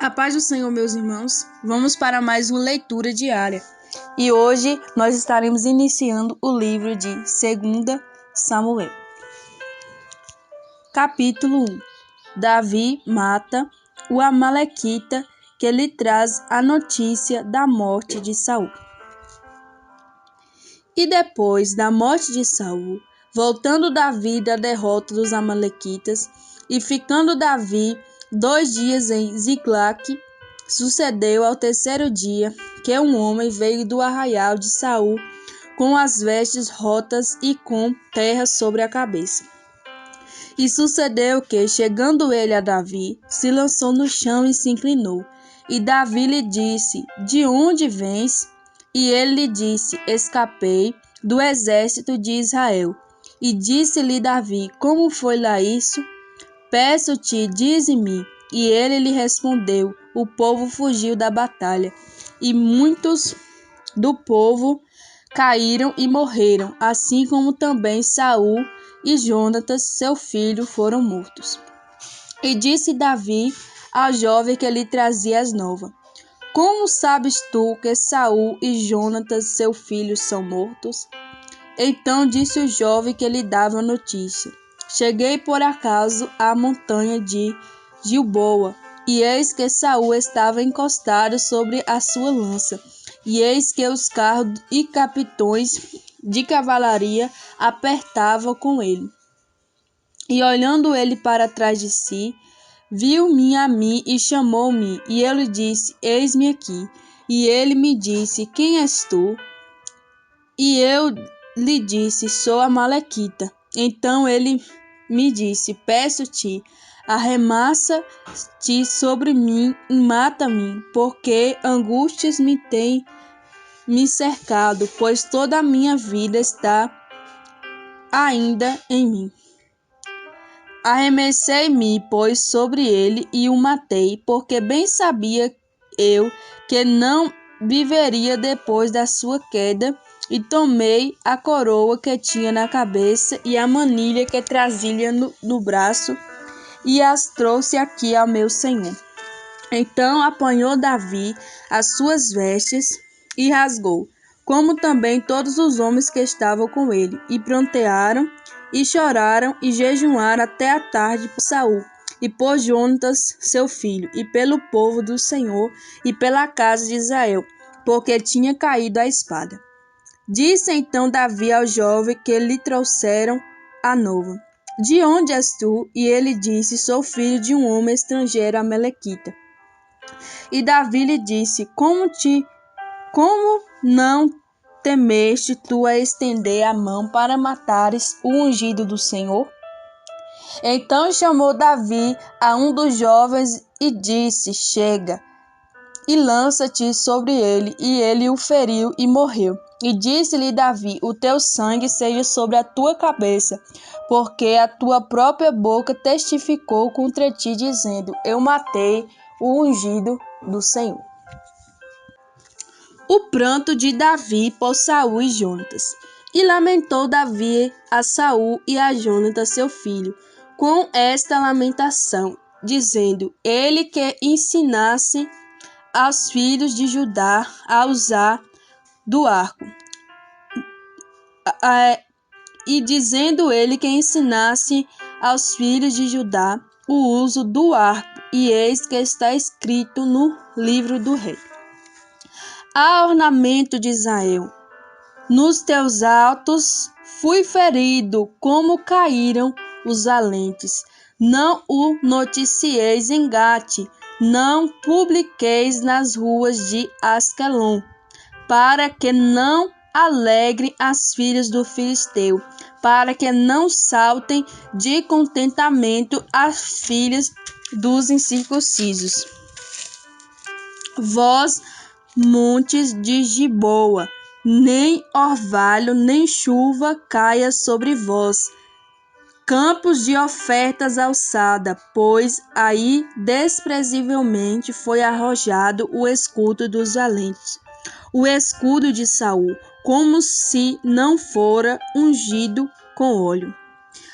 A paz do Senhor, meus irmãos. Vamos para mais uma leitura diária. E hoje nós estaremos iniciando o livro de 2 Samuel. Capítulo 1. Davi mata o Amalequita que lhe traz a notícia da morte de Saul. E depois da morte de Saul, voltando Davi da derrota dos Amalequitas e ficando Davi 2 dias em Ziclague, sucedeu ao 3º dia que um homem veio do arraial de Saul com as vestes rotas e com terra sobre a cabeça. E sucedeu que, chegando ele a Davi, se lançou no chão e se inclinou. E Davi lhe disse: De onde vens? E ele lhe disse: Escapei do exército de Israel. E disse-lhe Davi: Como foi lá isso? Peço-te, dize-me. E ele lhe respondeu: O povo fugiu da batalha, e muitos do povo caíram e morreram, assim como também Saul e Jonatas, seu filho, foram mortos. E disse Davi ao jovem que lhe trazia as novas: Como sabes tu que Saul e Jonatas, seu filho, são mortos? Então disse o jovem que lhe dava a notícia: Cheguei por acaso à montanha de Gilboa, e eis que Saul estava encostado sobre a sua lança, e eis que os carros e capitões de cavalaria apertavam com ele. E olhando ele para trás de si, viu-me a mim e chamou-me, e eu lhe disse: Eis-me aqui. E ele me disse: Quem és tu? E eu lhe disse: Sou Amalequita. Então ele me disse: Peço-te, arremassa-te sobre mim e mata-me, porque angústias me têm me cercado, pois toda a minha vida está ainda em mim. Arremessei-me, pois, sobre ele e o matei, porque bem sabia eu que não viveria depois da sua queda, e tomei a coroa que tinha na cabeça e a manilha que trazia no braço, e as trouxe aqui ao meu senhor. Então apanhou Davi as suas vestes e rasgou, como também todos os homens que estavam com ele, e prontearam, e choraram, e jejuaram até a tarde por Saul, e por Jonatas, seu filho, e pelo povo do Senhor, e pela casa de Israel, porque tinha caído a espada. Disse então Davi ao jovem que lhe trouxeram a nova: De onde és tu? E ele disse: Sou filho de um homem estrangeiro amalequita. E Davi lhe disse: Como não temeste tu a estender a mão para matares o ungido do Senhor? Então chamou Davi a um dos jovens e disse: Chega, e lança-te sobre ele. E ele o feriu e morreu. E disse-lhe Davi: O teu sangue seja sobre a tua cabeça, porque a tua própria boca testificou contra ti, dizendo: Eu matei o ungido do Senhor. O pranto de Davi por Saul e Jonatas. E lamentou Davi a Saul e a Jonatas, seu filho, com esta lamentação, dizendo: Ele que ensinasse aos filhos de Judá a usar do arco. E dizendo ele que ensinasse aos filhos de Judá o uso do arco, e eis que está escrito no livro do rei: Há ornamento de Israel, nos teus altos fui ferido, como caíram os valentes. Não o noticieis em Gate, não publiqueis nas ruas de Asquelon, para que não alegrem as filhas do filisteu, para que não saltem de contentamento as filhas dos incircuncisos. Vós, montes de Giboa, nem orvalho, nem chuva caia sobre vós, campos de ofertas alçada, pois aí desprezivelmente foi arrojado o escudo dos valentes, o escudo de Saul, como se não fora ungido com óleo.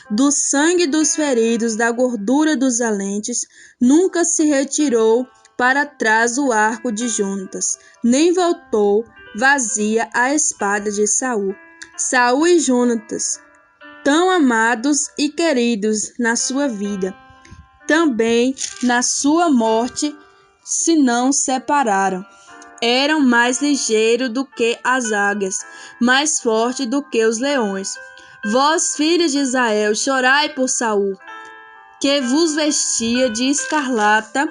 Do sangue dos feridos, da gordura dos valentes, nunca se retirou para trás o arco de Jonatas, nem voltou vazia a espada de Saul. Saul e Jonatas, tão amados e queridos na sua vida, também na sua morte se não separaram. Eram mais ligeiros do que as águias, mais fortes do que os leões. Vós, filhos de Israel, chorai por Saul, que vos vestia de escarlata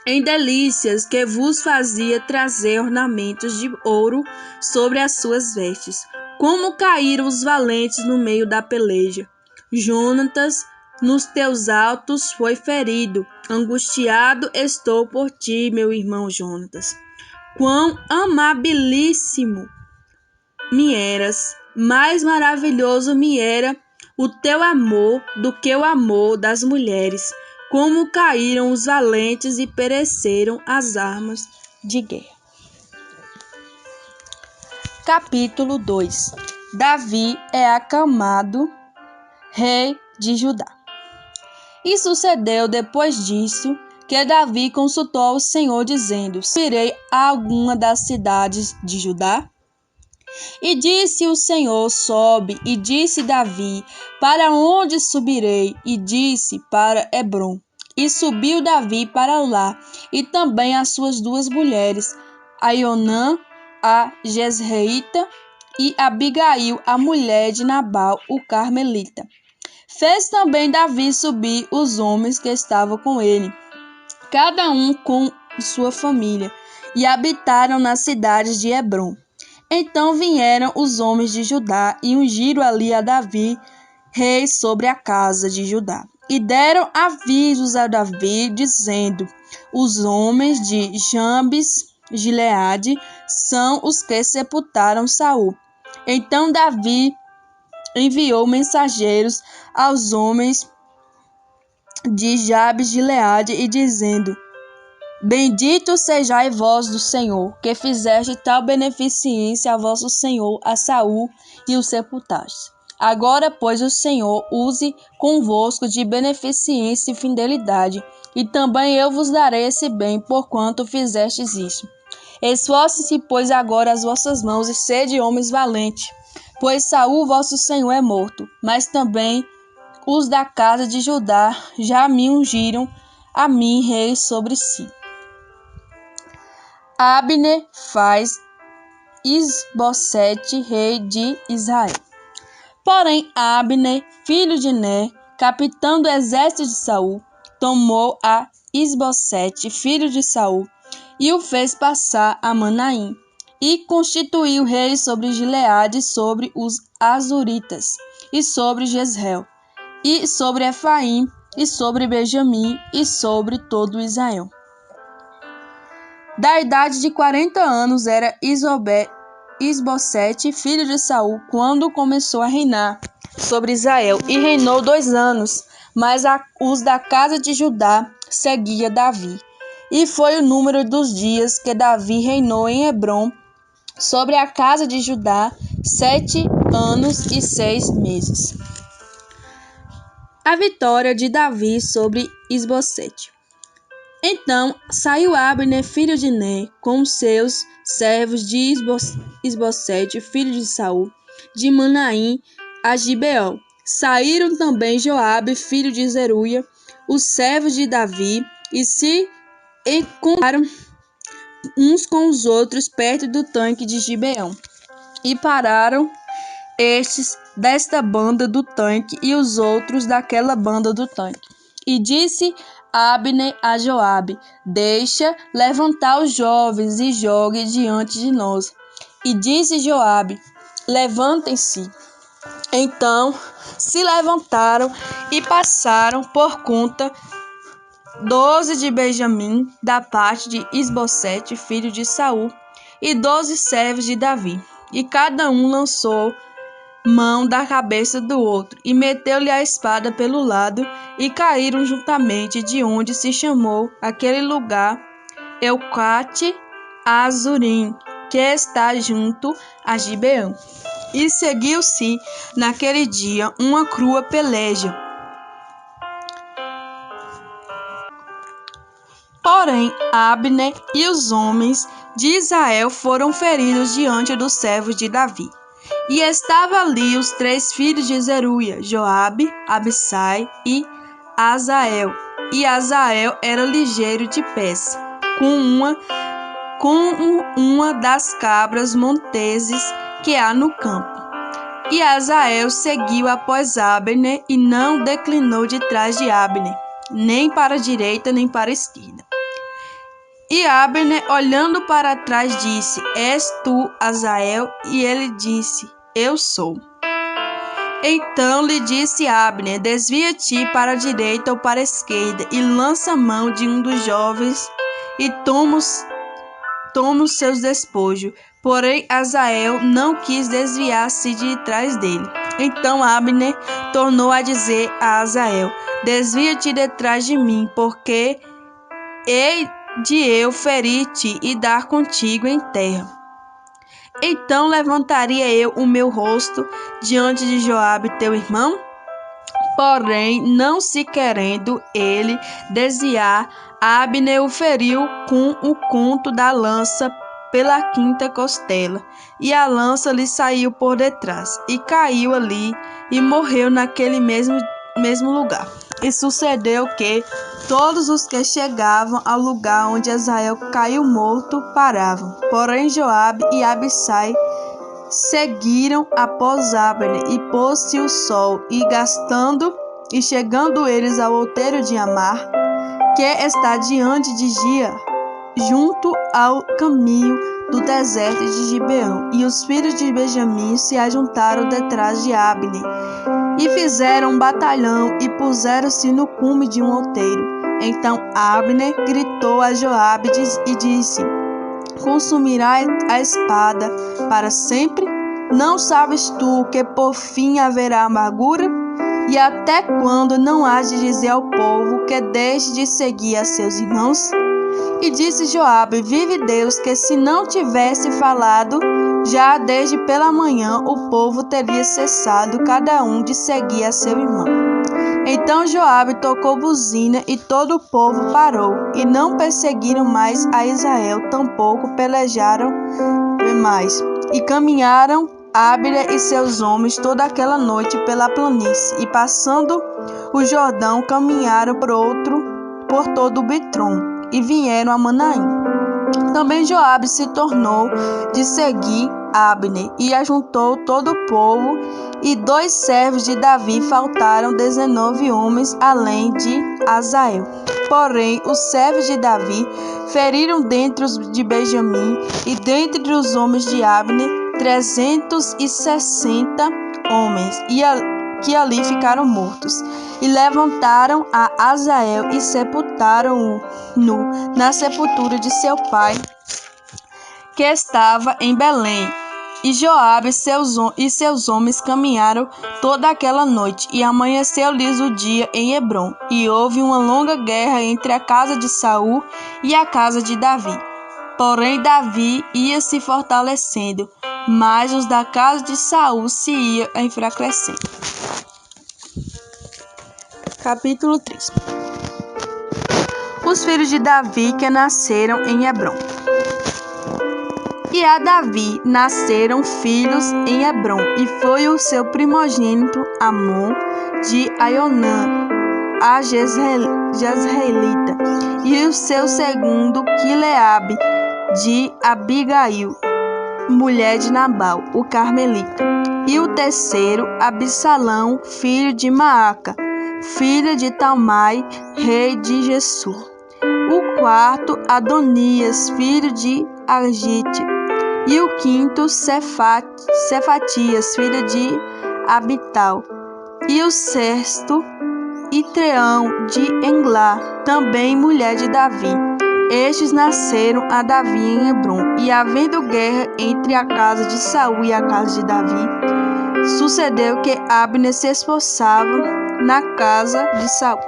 em delícias, que vos fazia trazer ornamentos de ouro sobre as suas vestes. Como caíram os valentes no meio da peleja. Jonatas, nos teus altos foi ferido. Angustiado estou por ti, meu irmão Jonatas. Quão amabilíssimo me eras, mais maravilhoso me era o teu amor do que o amor das mulheres. Como caíram os valentes e pereceram as armas de guerra. Capítulo 2. Davi é aclamado rei de Judá. E sucedeu depois disso que Davi consultou ao Senhor, dizendo: Subirei a alguma das cidades de Judá? E disse o Senhor: sobe. E disse Davi: para onde subirei? E disse: para Hebrom. E subiu Davi para lá, e também as suas duas mulheres, Aionã, a Jezreelita, e Abigail, a mulher de Nabal, o carmelita. Fez também Davi subir os homens que estavam com ele, cada um com sua família, e habitaram nas cidades de Hebrom. Então vieram os homens de Judá e ungiram ali a Davi, rei sobre a casa de Judá. E deram avisos a Davi, dizendo: os homens de Jabes Gileade são os que sepultaram Saul. Então Davi enviou mensageiros aos homens de Jabes Gileade e dizendo: bendito sejais vós do Senhor, que fizeste tal beneficência a vosso senhor, a Saul, e o sepultaste. Agora, pois, o Senhor use convosco de beneficência e fidelidade, e também eu vos darei esse bem, porquanto fizestes isso. Esforcem-se, pois, agora as vossas mãos, e sede homens valentes, pois Saul, vosso senhor, é morto, mas também os da casa de Judá já me ungiram a mim rei sobre si. Abner faz Isbosete rei de Israel. Porém, Abner, filho de Ner, capitão do exército de Saul, tomou a Isbosete, filho de Saul, e o fez passar a Manaim, e constituiu rei sobre Gileade, sobre os Azuritas, e sobre Jezreel, e sobre Efraim, e sobre Benjamim, e sobre todo Israel. Da idade de 40 anos era Isbosete, filho de Saul, quando começou a reinar sobre Israel, e reinou 2 anos, mas os da casa de Judá seguia Davi. E foi o número dos dias que Davi reinou em Hebrom sobre a casa de Judá 7 anos e 6 meses. A vitória de Davi sobre Isbosete. Então saiu Abner, filho de Ner, com os seus servos de Isbosete, filho de Saul, de Manaim a Gibeão. Saíram também Joabe, filho de Zeruia, os servos de Davi, e se encontraram uns com os outros perto do tanque de Gibeão. E pararam estes desta banda do tanque e os outros daquela banda do tanque. E disse Abner a Joabe: deixa levantar os jovens e jogue diante de nós. E disse Joabe: levantem-se. Então se levantaram e passaram por conta 12 de Benjamim, da parte de Isbosete, filho de Saul, e 12 servos de Davi. E cada um lançou mão da cabeça do outro, e meteu-lhe a espada pelo lado, e caíram juntamente, de onde se chamou aquele lugar Eucate Azurim, que está junto a Gibeão. E seguiu-se naquele dia uma crua peleja Porém, Abner e os homens de Israel foram feridos diante dos servos de Davi. E estavam ali os 3 filhos de Zeruia, Joabe, Abissai e Azael. E Azael era ligeiro de peça, com uma das cabras monteses que há no campo. E Azael seguiu após Abner e não declinou de trás de Abner, nem para a direita nem para a esquerda. E Abner, olhando para trás, disse: És tu, Azael? E ele disse: Eu sou. Então lhe disse Abner: Desvia-te para a direita ou para a esquerda, e lança a mão de um dos jovens, e toma os seus despojos. Porém, Azael não quis desviar-se de trás dele. Então Abner tornou a dizer a Azael: Desvia-te de trás de mim, porque hei de eu ferir-te e dar contigo em terra. Então levantaria eu o meu rosto diante de Joabe teu irmão? Porém, não se querendo ele desviar, Abner o feriu com o conto da lança pela quinta costela, e a lança lhe saiu por detrás, e caiu ali, e morreu naquele mesmo lugar. E sucedeu que todos os que chegavam ao lugar onde Azael caiu morto paravam. Porém, Joabe e Abissai seguiram após Abner, e pôs-se o sol, e chegando eles ao outeiro de Amar, que está diante de Gia, junto ao caminho do deserto de Gibeão, e os filhos de Benjamim se ajuntaram detrás de Abner, e fizeram um batalhão, e puseram-se no cume de um outeiro. Então Abner gritou a Joabe e disse: Consumirá a espada para sempre? Não sabes tu que por fim haverá amargura? E até quando não hás de dizer ao povo que deixe de seguir a seus irmãos? E disse Joabe: Vive Deus, que se não tivesse falado, já desde pela manhã o povo teria cessado cada um de seguir a seu irmão. Então Joabe tocou buzina, e todo o povo parou, e não perseguiram mais a Israel, tampouco pelejaram mais. E caminharam Abner e seus homens toda aquela noite pela planície, e passando o Jordão, caminharam por todo o Bitrom, e vieram a Manaim. Também Joabe se tornou de seguir Abner, e ajuntou todo o povo, e 2 servos de Davi faltaram 19 homens, além de Azael. Porém, os servos de Davi feriram dentre os de Benjamim, e dentre os homens de Abner, 360 homens, que ali ficaram mortos. E levantaram a Azael e sepultaram-o na sepultura de seu pai, que estava em Belém. E Joabe e seus homens caminharam toda aquela noite, e amanheceu-lhes o dia em Hebrom. E houve uma longa guerra entre a casa de Saul e a casa de Davi. Porém Davi ia se fortalecendo, mas os da casa de Saul se iam enfraquecendo. Capítulo 3. Os filhos de Davi que nasceram em Hebrom. E a Davi nasceram filhos em Hebrom, e foi o seu primogênito Amon de Aionã, a Jezreelita, e o seu segundo Quileabe de Abigail, mulher de Nabal, o Carmelita, e o terceiro Absalão, filho de Maaca, filha de Talmai, rei de Gesur. O quarto Adonias, filho de Agite, e o quinto Cefatias, filho de Abital, e o sexto Itreão de Englá, também mulher de Davi. Estes nasceram a Davi em Hebrom. E havendo guerra entre a casa de Saul e a casa de Davi, sucedeu que Abner se esforçava na casa de Saul.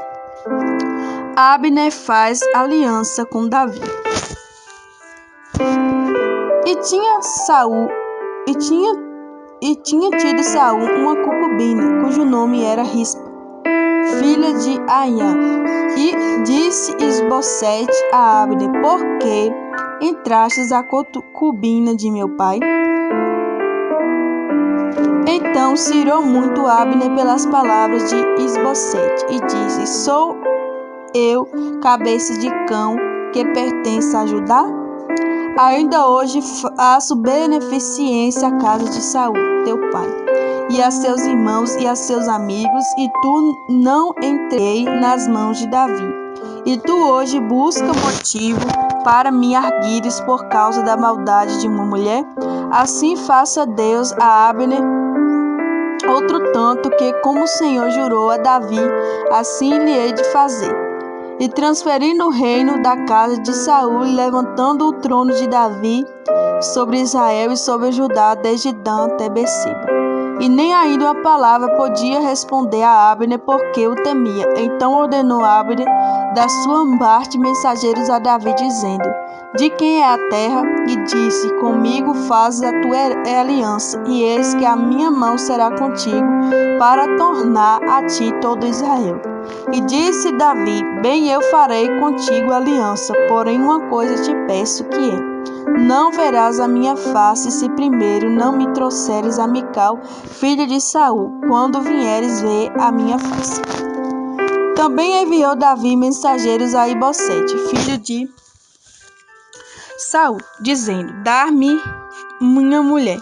Abner faz aliança com Davi. E tinha tido Saul uma concubina, cujo nome era Rispa. filha de Aiá. E disse Isbosete a Abner: por que entrastes a concubina de meu pai? Então se irou muito Abner pelas palavras de Isbosete e disse: sou eu cabeça de cão que pertence a Judá? Ainda hoje faço beneficência à casa de Saul, teu pai, e a seus irmãos e a seus amigos, e tu não entrei nas mãos de Davi. E tu hoje busca motivo para me arguires por causa da maldade de uma mulher? Assim faça Deus a Abner outro tanto que, como o Senhor jurou a Davi, assim lhe hei de fazer. E transferindo o reino da casa de Saul, e levantando o trono de Davi sobre Israel e sobre Judá, desde Dan até Beceba. E nem ainda uma palavra podia responder a Abner, porque o temia. Então ordenou Abner da sua parte mensageiros a Davi, dizendo: de quem é a terra? E disse: comigo fazes a tua aliança, e eis que a minha mão será contigo, para tornar a ti todo Israel. E disse Davi: bem, eu farei contigo aliança, porém uma coisa te peço, que é: não verás a minha face, se primeiro não me trouxeres a Mical, filha de Saul, quando vieres ver a minha face. Também enviou Davi mensageiros a Ibosete, filho de Saul, dizendo: dar-me minha mulher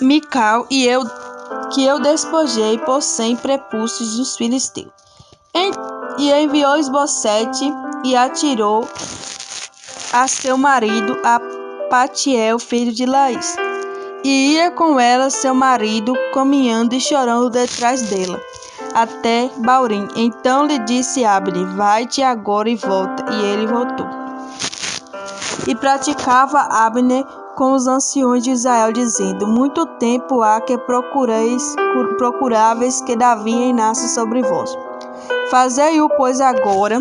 Mical, e eu despojei por 100 prepúcios dos filisteus. E enviou Isbosete e atirou a seu marido a Patiel, filho de Laís. E ia com ela seu marido, caminhando e chorando detrás dela, até Baurim. Então lhe disse Abner: vai-te agora e volta. E ele voltou. E praticava Abner com os anciões de Israel, dizendo: muito tempo há que procuráveis que Davi reinasse sobre vós. Fazei-o, pois, agora,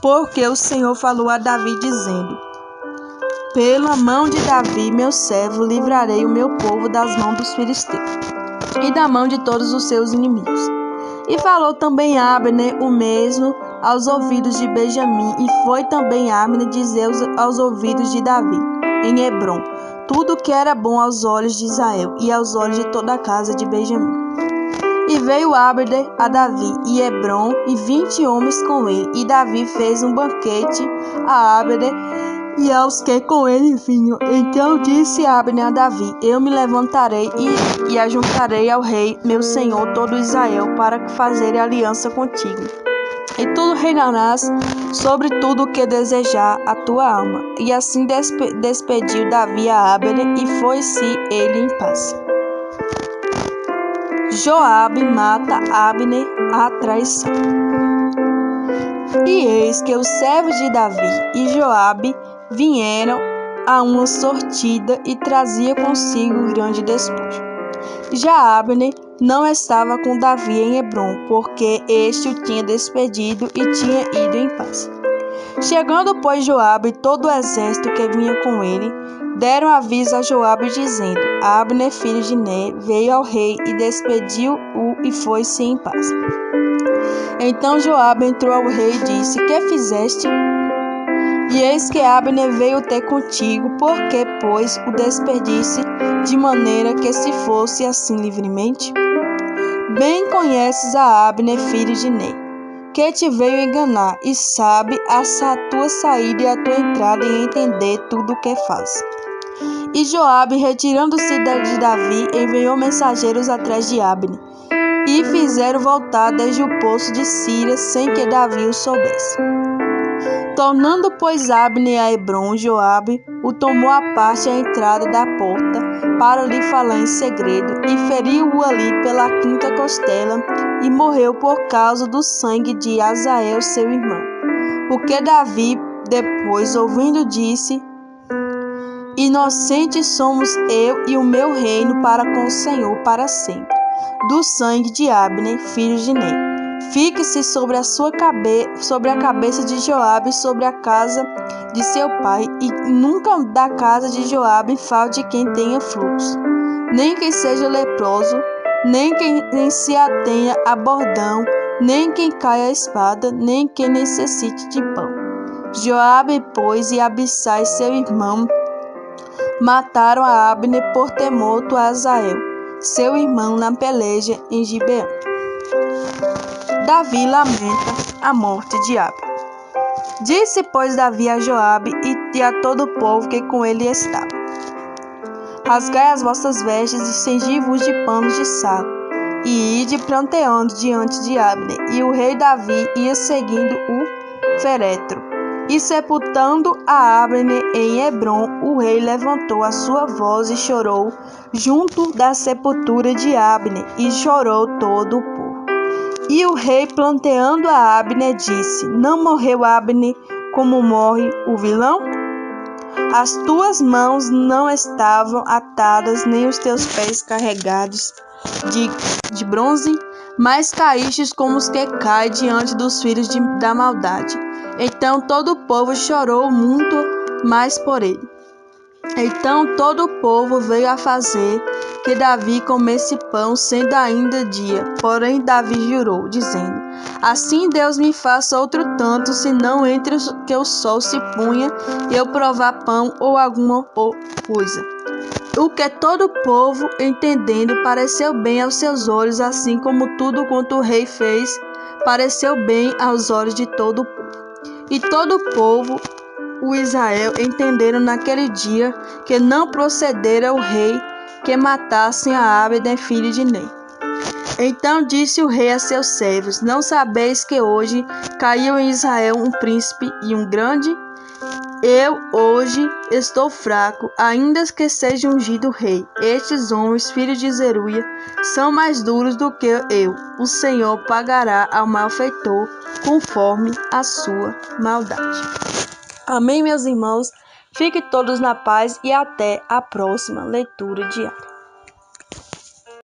porque o Senhor falou a Davi, dizendo: pela mão de Davi, meu servo, livrarei o meu povo das mãos dos filisteus e da mão de todos os seus inimigos. E falou também Abner o mesmo aos ouvidos de Benjamim, e foi também Abner dizer aos ouvidos de Davi, em Hebrom, tudo que era bom aos olhos de Israel e aos olhos de toda a casa de Benjamim. E veio Abner a Davi e Hebrom, e 20 homens com ele. E Davi fez um banquete a Abner e aos que com ele vinham. Então disse Abner a Davi: eu me levantarei e ajuntarei ao rei, meu senhor, todo Israel, para fazer aliança contigo. E tu reinarás sobre tudo o que desejar a tua alma. E assim despediu Davi a Abner, e foi-se ele em paz. Joabe mata Abner à traição. E eis que os servos de Davi e Joabe vieram a uma sortida e trazia consigo grande despojo. Já Abner não estava com Davi em Hebrom, porque este o tinha despedido e tinha ido em paz. Chegando, pois, Joabe e todo o exército que vinha com ele, deram aviso a Joabe, dizendo: Abner, filho de Ner, veio ao rei e despediu-o e foi-se em paz. Então Joabe entrou ao rei e disse: que fizeste? E eis que Abner veio ter contigo, porque, pois, o despedisse, de maneira que se fosse assim livremente? Bem conheces a Abner, filho de Ner, que te veio enganar, e sabe a tua saída e a tua entrada, e entender tudo o que faz. E Joabe, retirando-se de Davi, enviou mensageiros atrás de Abner, e fizeram voltar desde o poço de Sira, sem que Davi o soubesse. Tornando, pois, Abner a Hebrom, Joabe o tomou à parte à entrada da porta, para lhe falar em segredo, e feriu-o ali pela quinta costela, e morreu por causa do sangue de Azael, seu irmão. O que Davi, depois, ouvindo, disse: inocentes somos eu e o meu reino para com o Senhor para sempre, do sangue de Abner, filho de Ner. Fique-se sobre a cabeça de Joabe, sobre a casa de seu pai, e nunca da casa de Joabe falte quem tenha fluxo, nem quem seja leproso, nem quem se atenha a bordão, nem quem caia a espada, nem quem necessite de pão. Joabe, pois, e Abissai, seu irmão, mataram a Abner por ter morto a Asael, seu irmão, na peleja em Gibeão. Davi lamenta a morte de Abner. Disse, pois, Davi a Joabe e a todo o povo que com ele estava: rasgai as vossas vestes e cingi-vos de panos de saco, e ide pranteando diante de Abner. E o rei Davi ia seguindo o féretro. E sepultando a Abner em Hebrom, o rei levantou a sua voz e chorou junto da sepultura de Abner, e chorou todo o povo. E o rei, planteando a Abner, disse: não morreu Abner como morre o vilão? As tuas mãos não estavam atadas, nem os teus pés carregados de bronze, mas caístes como os que caem diante dos filhos da maldade. Então todo o povo chorou muito mais por ele. Então todo o povo veio a fazer que Davi comesse pão, sendo ainda dia. Porém Davi jurou, dizendo: assim Deus me faça outro tanto, se não entre que o sol se punha e eu provar pão ou alguma coisa. O que todo o povo, entendendo, pareceu bem aos seus olhos, assim como tudo quanto o rei fez, pareceu bem aos olhos de todo o povo. E todo o povo, o Israel, entenderam naquele dia que não procedera o rei que matassem a Abner, filho de Ner. Então disse o rei a seus servos: não sabeis que hoje caiu em Israel um príncipe e um grande? Eu hoje estou fraco, ainda que seja ungido rei. Estes homens, filhos de Zeruia, são mais duros do que eu. O Senhor pagará ao malfeitor conforme a sua maldade. Amém, meus irmãos? Fiquem todos na paz e até a próxima leitura diária.